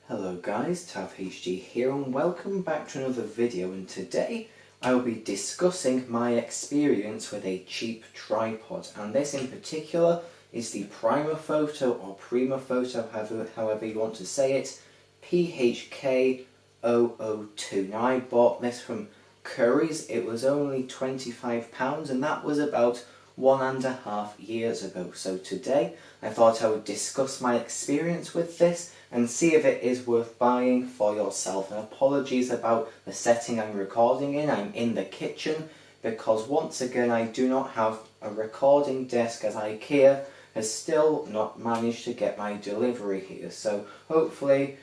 Hello guys, TavHD here and welcome back to another video, and today I will be discussing my experience with a cheap tripod, and this in particular is the PrimaPhoto or PrimaPhoto, however you want to say it, PHKP002. Now I bought this from Curry's. It was only £25 and that was about 1.5 years ago. So today I thought I would discuss my experience with this and see if it is worth buying for yourself. And apologies about the setting I'm recording in. I'm in the kitchen because once again I do not have a recording desk, as IKEA has still not managed to get my delivery here. So hopefully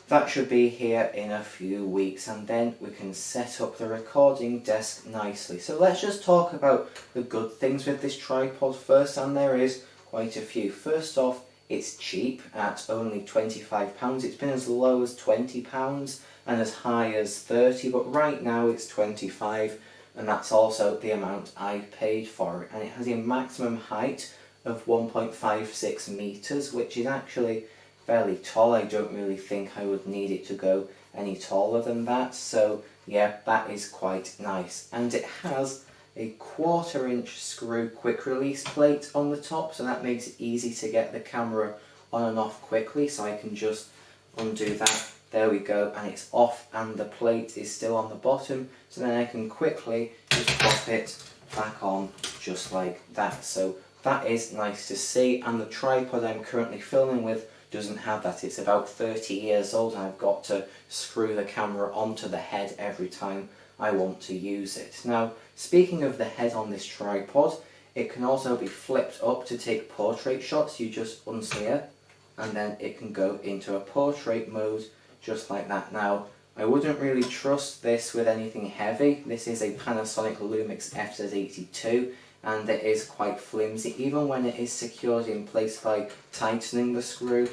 that should be here in a few weeks and then we can set up the recording desk nicely. So let's just talk about the good things with this tripod first, and there is quite a few. First off, it's cheap at only £25. It's been as low as £20 and as high as £30, but right now it's £25, and that's also the amount I paid for it. And it has a maximum height of 1.56 meters, which is actually fairly tall. I don't really think I would need it to go any taller than that, so yeah, that is quite nice. And it has a 1/4 inch screw quick release plate on the top, so that makes it easy to get the camera on and off quickly. So I can just undo that, there we go, and it's off and the plate is still on the bottom, so then I can quickly just pop it back on just like that. So that is nice to see, and the tripod I'm currently filming with doesn't have that. It's about 30 years old and I've got to screw the camera onto the head every time I want to use it. Now, speaking of the head on this tripod, it can also be flipped up to take portrait shots. You just unsear and then it can go into a portrait mode just like that. Now, I wouldn't really trust this with anything heavy. This is a Panasonic Lumix FZ82 and it is quite flimsy. Even when it is secured in place by tightening the screw,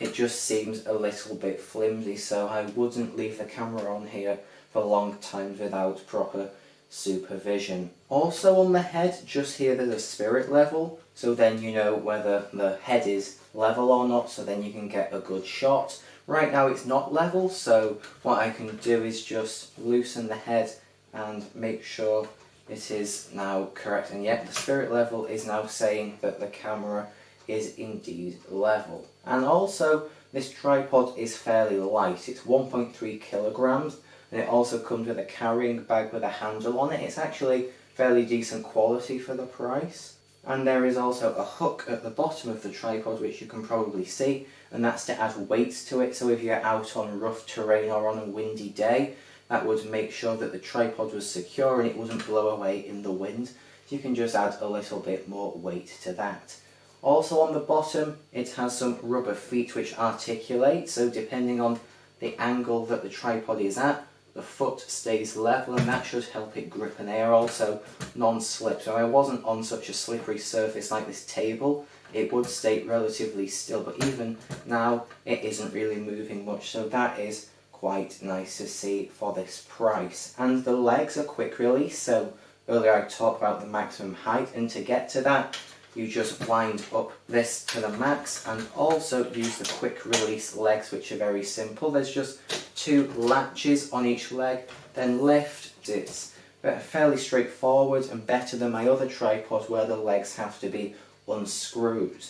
it just seems a little bit flimsy, so I wouldn't leave the camera on here for long times without proper supervision. Also on the head, just here there's a spirit level, so then you know whether the head is level or not, so then you can get a good shot. Right now it's not level, so what I can do is just loosen the head and make sure it is now correct, and yet the spirit level is now saying that the camera is indeed level. And also this tripod is fairly light. It's 1.3 kilograms and it also comes with a carrying bag with a handle on it. It's actually fairly decent quality for the price. And there is also a hook at the bottom of the tripod, which you can probably see, and that's to add weight to it. So if you're out on rough terrain or on a windy day, that would make sure that the tripod was secure and it wouldn't blow away in the wind. So you can just add a little bit more weight to that. Also on the bottom, it has some rubber feet which articulate, so depending on the angle that the tripod is at, the foot stays level and that should help it grip, and they are also non-slip. So I wasn't on such a slippery surface like this table, it would stay relatively still, but even now it isn't really moving much, so that is quite nice to see for this price. And the legs are quick release, so earlier I talked about the maximum height, and to get to that you just wind up this to the max and also use the quick release legs, which are very simple. There's just 2 latches on each leg, then lift. It's fairly straightforward and better than my other tripod where the legs have to be unscrewed.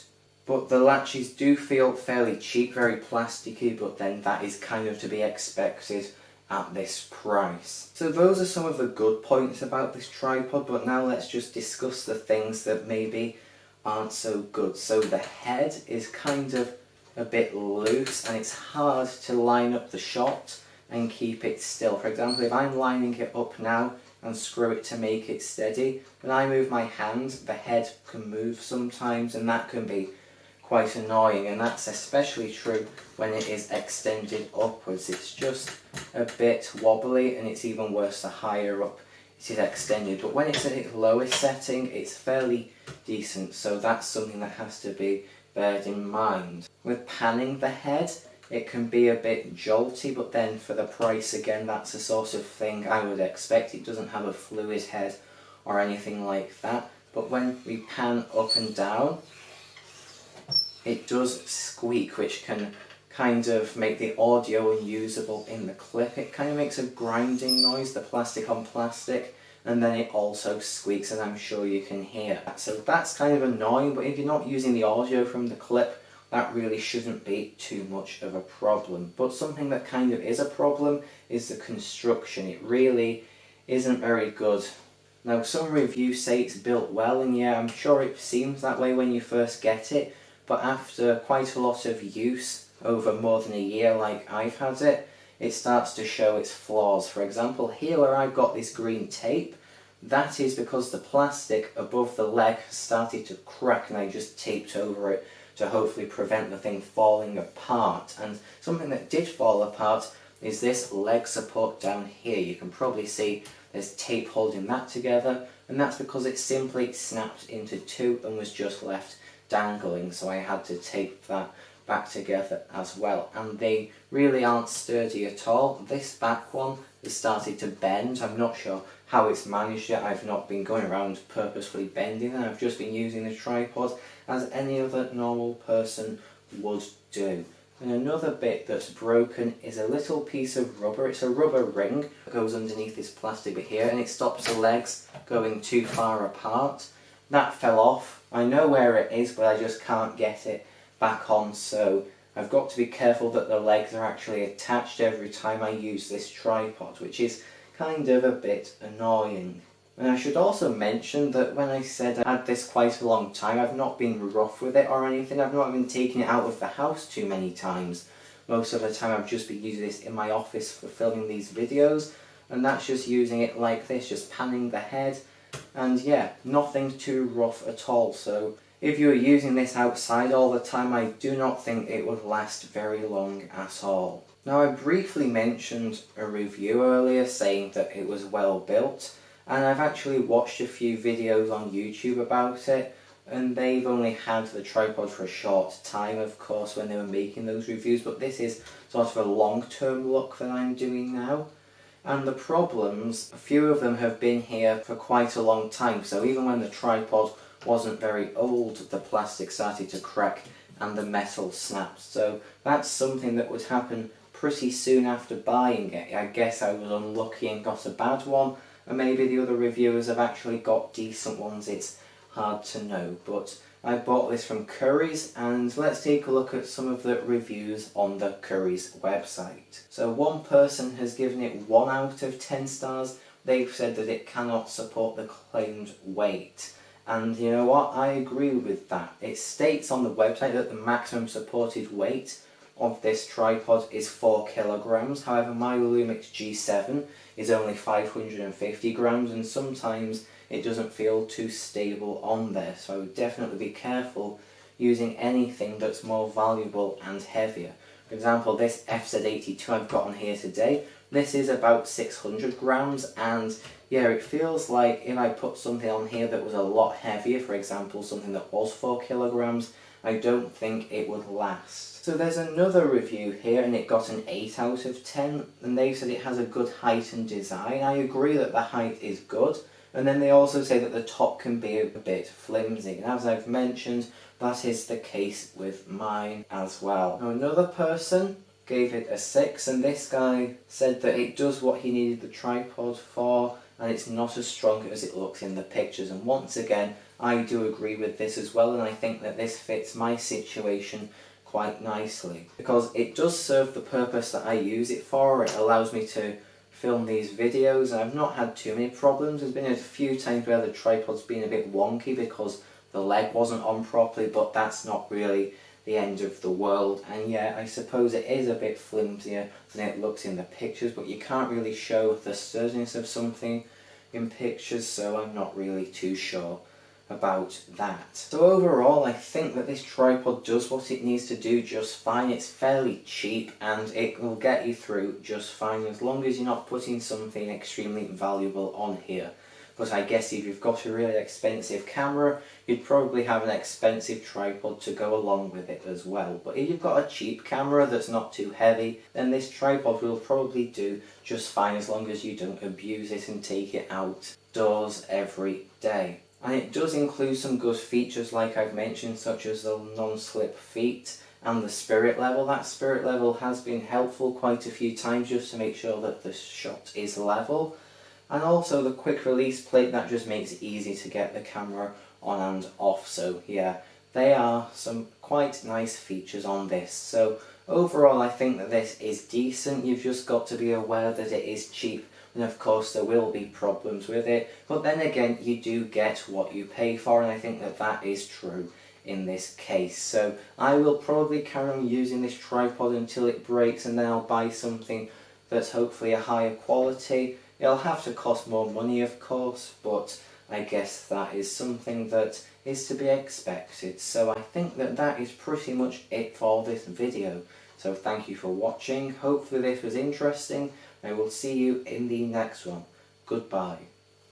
But the latches do feel fairly cheap, very plasticky, but then that is kind of to be expected at this price. So those are some of the good points about this tripod, but now let's just discuss the things that maybe aren't so good. So the head is kind of a bit loose and it's hard to line up the shot and keep it still. For example, if I'm lining it up now and screw it to make it steady, when I move my hand, the head can move sometimes and that can be quite annoying, and that's especially true when it is extended upwards. It's just a bit wobbly, and it's even worse the higher up it is extended, but when it's at its lowest setting it's fairly decent, so that's something that has to be beared in mind. With panning the head, it can be a bit jolty, but then for the price again, that's the sort of thing I would expect. It doesn't have a fluid head or anything like that, but when we pan up and down, it does squeak, which can kind of make the audio unusable in the clip. It kind of makes a grinding noise, the plastic on plastic, and then it also squeaks, and I'm sure you can hear that. So that's kind of annoying, but if you're not using the audio from the clip, that really shouldn't be too much of a problem. But something that kind of is a problem is the construction. It really isn't very good. Now, some reviews say it's built well, and yeah, I'm sure it seems that way when you first get it, but after quite a lot of use over more than a year like I've had it, it starts to show its flaws. For example, here where I've got this green tape, that is because the plastic above the leg has started to crack and I just taped over it to hopefully prevent the thing falling apart. And something that did fall apart is this leg support down here. You can probably see there's tape holding that together, and that's because it simply snapped into two and was just left dangling, so I had to tape that back together as well, and they really aren't sturdy at all. This back one has started to bend. I'm not sure how it's managed it. I've not been going around purposefully bending it. I've just been using the tripod as any other normal person would do. And another bit that's broken is a little piece of rubber. It's a rubber ring that goes underneath this plastic bit here, and it stops the legs going too far apart. That fell off. I know where it is, but I just can't get it back on, so I've got to be careful that the legs are actually attached every time I use this tripod, which is kind of a bit annoying. And I should also mention that when I said I had this quite a long time, I've not been rough with it or anything. I've not even taken it out of the house too many times. Most of the time I've just been using this in my office for filming these videos, and that's just using it like this, just panning the head, and yeah, nothing too rough at all. So if you're using this outside all the time, I do not think it would last very long at all. Now, I briefly mentioned a review earlier saying that it was well built, and I've actually watched a few videos on YouTube about it, and they've only had the tripod for a short time, of course, when they were making those reviews, but this is sort of a long-term look that I'm doing now. And the problems, a few of them have been here for quite a long time, so even when the tripod wasn't very old, the plastic started to crack and the metal snapped. So that's something that would happen pretty soon after buying it. I guess I was unlucky and got a bad one, and maybe the other reviewers have actually got decent ones. It's hard to know, but I bought this from Curry's, and let's take a look at some of the reviews on the Curry's website. So one person has given it 1 out of 10 stars. They've said that it cannot support the claimed weight. And you know what, I agree with that. It states on the website that the maximum supported weight of this tripod is 4 kilograms. However, my Lumix G7 is only 550 grams, and sometimes it doesn't feel too stable on there. So I would definitely be careful using anything that's more valuable and heavier. For example, this FZ82 I've got on here today, this is about 600 grams, and yeah, it feels like if I put something on here that was a lot heavier, for example something that was 4 kilograms, I don't think it would last. So there's another review here, and it got an 8 out of 10, and they said it has a good height and design. I agree that the height is good, and then they also say that the top can be a bit flimsy, and as I've mentioned, that is the case with mine as well. Now, another person gave it a 6, and this guy said that it does what he needed the tripod for, and it's not as strong as it looks in the pictures. And once again, I do agree with this as well, and I think that this fits my situation quite nicely, because it does serve the purpose that I use it for. It allows me to film these videos, and I've not had too many problems. There's been a few times where the tripod's been a bit wonky because the leg wasn't on properly, but that's not really the end of the world. And yeah, I suppose it is a bit flimsier than it looks in the pictures, but you can't really show the sturdiness of something in pictures, so I'm not really too sure about that. So overall, I think that this tripod does what it needs to do just fine. It's fairly cheap, and it will get you through just fine as long as you're not putting something extremely valuable on here. But I guess if you've got a really expensive camera, you'd probably have an expensive tripod to go along with it as well. But if you've got a cheap camera that's not too heavy, then this tripod will probably do just fine as long as you don't abuse it and take it outdoors every day. and it does include some good features like I've mentioned, such as the non-slip feet and the spirit level. That spirit level has been helpful quite a few times just to make sure that the shot is level, and also the quick release plate that just makes it easy to get the camera on and off. So yeah, they are some quite nice features on this. So overall I think that this is decent. You've just got to be aware that it is cheap, and of course there will be problems with it, but then again you do get what you pay for, and I think that that is true in this case. So I will probably carry on using this tripod until it breaks, and then I'll buy something that's hopefully a higher quality. It'll have to cost more money of course, but I guess that is something that is to be expected. So I think that that is pretty much it for this video. So thank you for watching. Hopefully this was interesting. I will see you in the next one. Goodbye.